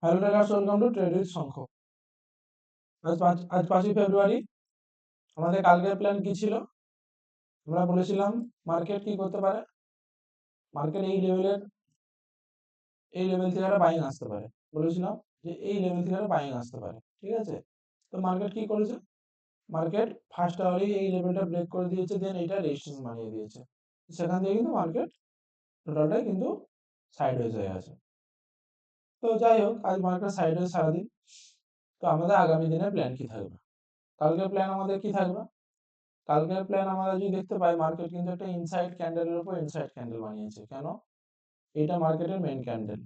Hello traders, welcome to trade with Shankha. আজ 5ই ফেব্রুয়ারি। আমাদের কালকের প্ল্যান কি ছিল? আমরা বলেছিলাম মার্কেট কি করতে পারে, মার্কেট এই লেভেল থেকে একটা বাইং আসতে পারে। বলেছিলাম যে এই লেভেল থেকে একটা বাইং আসতে পারে, ঠিক আছে? তো মার্কেট কি করেছে? মার্কেট ফার্স্ট আওয়ারেই এই লেভেলটা ব্রেক করে দিয়েছে, দেন এটা রেজিস্ট্যান্স বানিয়ে দিয়েছে। সেখান থেকে কিন্তু মার্কেট টোটালটাই কিন্তু সাইডওয়েজ হয়ে গেছে। তো যাই হোক, আজ মার্কেট সাইডওয়েজ সারাদিন। তো আমাদের আগামী দিনের প্ল্যান কি থাকবে? কালকের প্ল্যান আমাদের কি থাকবে? কালকের প্ল্যান আমরা যদি দেখতে পাই, মার্কেট কিন্তু একটা ইনসাইড ক্যান্ডেলের উপর ইনসাইড ক্যান্ডেল বানিয়েছে। কেন? এটা মার্কেটের মেইন ক্যান্ডেল,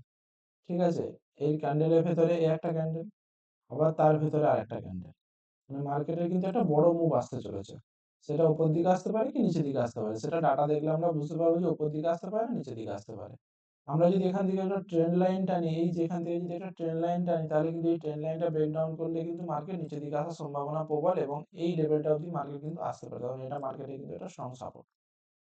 ঠিক আছে? এই ক্যান্ডেলের ভেতরে এই একটা ক্যান্ডেল, আবার তার ভেতরে আরেকটা ক্যান্ডেল। মানে মার্কেটের কিন্তু একটা বড় মুভ আসতে চলেছে। সেটা উপর দিকে আসতে পারে কি নিচের দিকে আসতে পারে, সেটা ডাটা দেখলে আমরা বুঝতে পারবো যে উপর দিকে আসতে পারে, নিচের দিকে আসতে পারে। আমরা যদি এখান থেকে একটা ট্রেন্ড লাইন টানি, এই যে এখান থেকে যদি একটা ট্রেন্ড লাইন টানি, তাহলে কিন্তু এই ট্রেন্ড লাইনটা ব্রেক ডাউন করলে কিন্তু মার্কেট নিচের দিকে আসার সম্ভাবনা প্রবল, এবং এই লেভেলটা অবধি মার্কেট কিন্তু আসতে পারে, কারণ এটা মার্কেটে কিন্তু একটা স্ট্রং সাপোর্ট।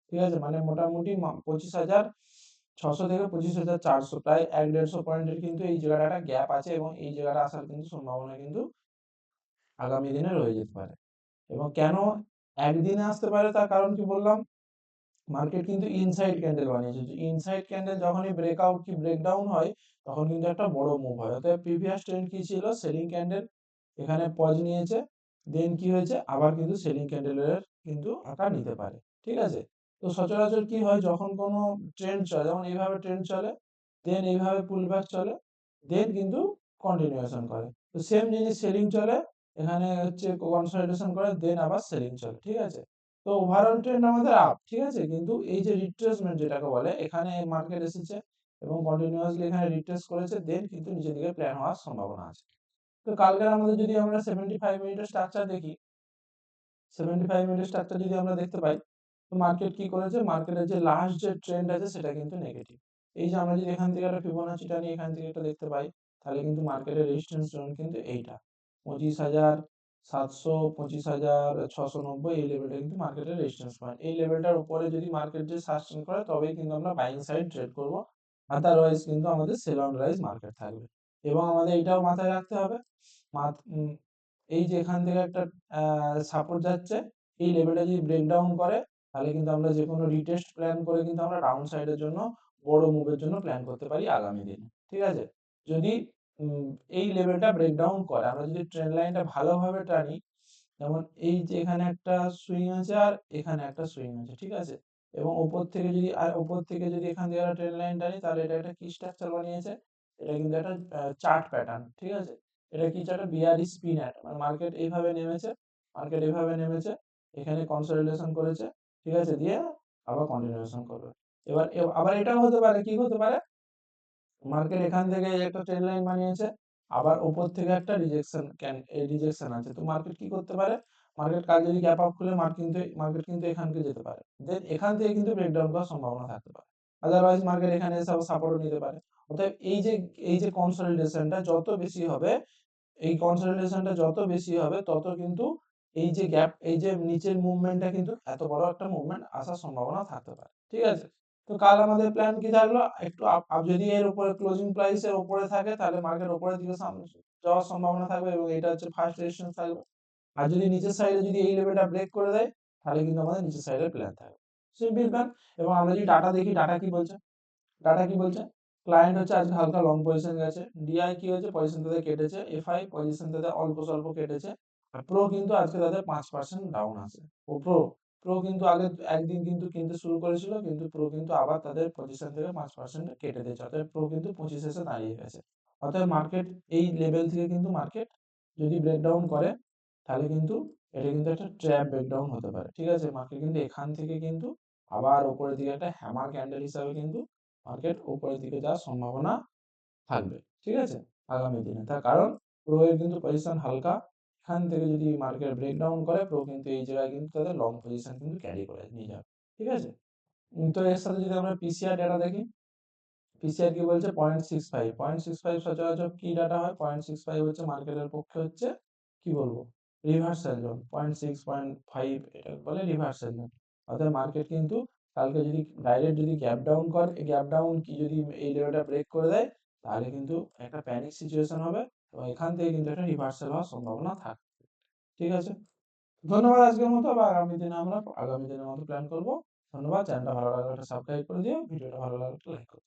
ঠিক আছে, মানে মোটামুটি 25,600 থেকে 25,400, প্রায় 1-150 পয়েন্টের কিন্তু এই জায়গাটা একটা গ্যাপ আছে, এবং এই জায়গাটা আসার কিন্তু সম্ভাবনা কিন্তু আগামী দিনে রয়ে যেতে পারে। এবং কেন একদিনে আসতে পারে তার কারণ কি বললাম, মার্কেট কিন্তু ইনসাইড ক্যান্ডেল বানিয়েছে। ইনসাইড ক্যান্ডেল যখনই ব্রেকআউট কি ব্রেকডাউন হয়, তখন কিন্তু একটা বড় মুভ হয়। অতএব প্রিভিয়াস ট্রেন্ড কি ছিল? সেলিং ক্যান্ডেল, এখানে পজ নিয়েছে, দেন কি হয়েছে, আবার কিন্তু সেলিং ক্যান্ডেলের কিন্তু আকার নিতে পারে, ঠিক আছে? তো সচরাচর কি হয়, যখন কোনো ট্রেন্ড চলে, যেমন এইভাবে ট্রেন্ড চলে, দেন এইভাবে পুলব্যাক চলে, দেন কিন্তু কন্টিনিউয়েশন করে। তো সেম জিনিস সেলিং চলে, এখানে হচ্ছে কনসলিডেশন করে, দেন আবার সেলিং চলে, ঠিক আছে? তো ওভারঅল ট্রেন্ড আমাদের আপ, ঠিক আছে? কিন্তু এই যে রিট্রেসমেন্ট যেটাকে বলে, এখানে মার্কেট এসেছে এবং কন্টিনিউয়াসলি এখানে রিট্রেস করেছে, দেন কিন্তু নিচের দিকে প্ল্যান হওয়ার সম্ভাবনা আছে। তো কালকের আমাদের যদি আমরা 75 মিনিটের স্ট্রাকচার দেখি, 75 মিনিটের স্ট্রাকচার যদি আমরা দেখতে পাই, তো মার্কেট কি করেছে? মার্কেটের যে লাস্ট যে ট্রেন্ড আছে সেটা কিন্তু নেগেটিভ। এই যে আমরা যদি এখান থেকে একটা ফিবোনাচিটা নিয়ে এখান থেকে একটা দেখতে পাই, তাহলে কিন্তু মার্কেটের রেজিস্ট্যান্স জোন কিন্তু এইটা 25,700, 25,690, এই লেভেলটা কিন্তু মার্কেটের রেজিস্ট্যান্স পয়েন্ট। এই লেভেলটার উপরে যদি মার্কেট যে সাস্টেন করে, তবেই কিন্তু আমরা বাইং সাইড ট্রেড করব। আদারওয়াইজ কিন্তু আমাদের সেল অন রাইজ মার্কেট থাকবে। এবং আমাদের এটাও মাথায় রাখতে হবে, এই যে এখান থেকে একটা সাপোর্ট যাচ্ছে, এই লেভেলটা যদি ব্রেকডাউন করে, তাহলে কিন্তু আমরা যে কোনো রিটেস্ট প্ল্যান করে কিন্তু আমরা ডাউন সাইডের জন্য বড় মুভের জন্য প্ল্যান করতে পারি আগামী দিনে, ঠিক আছে? যদি উম, এই লেভেলটা ব্রেকডাউন করে, আমরা যদি ট্রেন্ড লাইনটা ভালোভাবে টানি, যেমন এই যে এখানে একটা সুইং আছে আর এখানে একটা সুইং আছে, ঠিক আছে? এবং উপর থেকে যদি এখান থেকে একটা ট্রেন্ড লাইন টানি, তাহলে এটা একটা কি স্ট্রাকচার বানিয়েছে? এটা কিন্তু একটা চার্ট প্যাটার্ন, ঠিক আছে? এটা কি চার্ট? বিয়ারি স্পিন অ্যাট, মানে মার্কেট এইভাবে নেমেছে, মার্কেট এইভাবে নেমেছে, এখানে কনসলিডেশন করেছে, ঠিক আছে, দিয়ে আবার কন্টিনিউয়েশন করবে। আবার এটাও হতে পারে, কি হতে পারে, মার্কেট এখান থেকে একটা ট্রেন্ড লাইন বানিয়েছে, আবার উপর থেকে একটা রিজেকশন আছে। তো মার্কেট কি করতে পারে? মার্কেট কাল যদি গ্যাপ আপ খুলে মার্কেট কিন্তু এখানকে যেতে পারে, দেন এখান থেকে কিন্তু ব্রেকডাউন করার সম্ভাবনা থাকতে পারে। আদারওয়াইজ মার্কেট এখানে এসে সাপোর্ট নিতে পারে। অতএব এই যে কনসলিডেশনটা যত বেশি হবে, এই কনসলিডেশনটা যত বেশি হবে, তত কিন্তু এই যে নিচের মুভমেন্টটা কিন্তু এত বড় একটা মুভমেন্ট আসার সম্ভাবনা থাকতে পারে, ঠিক আছে? তো কাল আমাদের প্ল্যান কি থাকলো? একটু যদি এর উপরে ক্লোজিং প্রাইস এর উপরে থাকে, তাহলে মার্কেট উপরের দিকে যাওয়ার সম্ভাবনা থাকবে, এবং এটা হচ্ছে ফার্স্ট রেজিস্ট্যান্স থাকবে। আর যদি নিচের সাইডে যদি এই লেভেলটা ব্রেক করে দেয়, তাহলে কিন্তু আমাদের নিচের সাইডের প্ল্যান থাকবে, সিম্পল প্ল্যান। এবং আমরা যদি ডাটা দেখি, ডাটা কি বলছে? ক্লায়েন্ট হচ্ছে আজকে হালকা লং পজিশন গেছে, ডিআই কি হয়েছে? পজিশন তাদের কেটেছে, এফআই পজিশন তাদের অল্প স্বল্প কেটেছে, আর প্রো কিন্তু আজকে তাদের 5% ডাউন আছে। ও প্রো কিন্তু আগে একদিন কিন্তু কিনতে শুরু করেছিল, কিন্তু প্রো কিন্তু আবার তাদের পজিশন থেকে 5% কেটে দিয়েছে, অতএব প্রো কিন্তু 25 এসে দাঁড়িয়ে গেছে। অতএব মার্কেট এই লেভেল থেকে কিন্তু মার্কেট যদি ব্রেকডাউন করে, তাহলে কিন্তু এটা কিন্তু একটা ট্র্যাপ ব্রেকডাউন হতে পারে, ঠিক আছে? মার্কেট কিন্তু এখান থেকে কিন্তু আবার উপরের দিকে একটা হ্যামার ক্যান্ডেল হিসাবে কিন্তু মার্কেট উপরের দিকে যাওয়ার সম্ভাবনা থাকবে, ঠিক আছে, আগামী দিনে। তার কারণ প্রো এর কিন্তু পজিশন হালকা, এখান থেকে যদি মার্কেট ব্রেকডাউন করে, প্রো কিন্তু এই জায়গায় কিন্তু তাদের লং পজিশন কিন্তু ক্যারি করে নিয়ে যাবে, ঠিক আছে? তো এর সাথে যদি আমরা পিসিআর ডাটা দেখি, পিসিআর কি বলছে? 0.65, 0.65 সচরাচর কি ডাটা হয়? 0.65 হচ্ছে মার্কেটের পক্ষে হচ্ছে, কি বলবো, রিভার্সাল জোন। 0.6, 0.5 এটা বলে রিভার্সাল জোন। অর্থাৎ মার্কেট কিন্তু কালকে যদি ডাইরেক্ট যদি গ্যাপ ডাউন করে, গ্যাপ ডাউন কি যদি এই লেভেলটা ব্রেক করে দেয়, তাহলে কিন্তু একটা প্যানিক সিচুয়েশন হবে এবং এখান থেকে কিন্তু একটা রিভার্সাল হওয়ার সম্ভাবনা থাকে। ঠিক আছে? ধন্যবাদ আজকের মতো। আবার আগামী দিনের মতো প্ল্যান করব। ধন্যবাদ। চ্যানেলটা ভালো লাগলে একটা সাবস্ক্রাইব করে দিও। ভিডিওটা ভালো লাগলে একটা লাইক করো।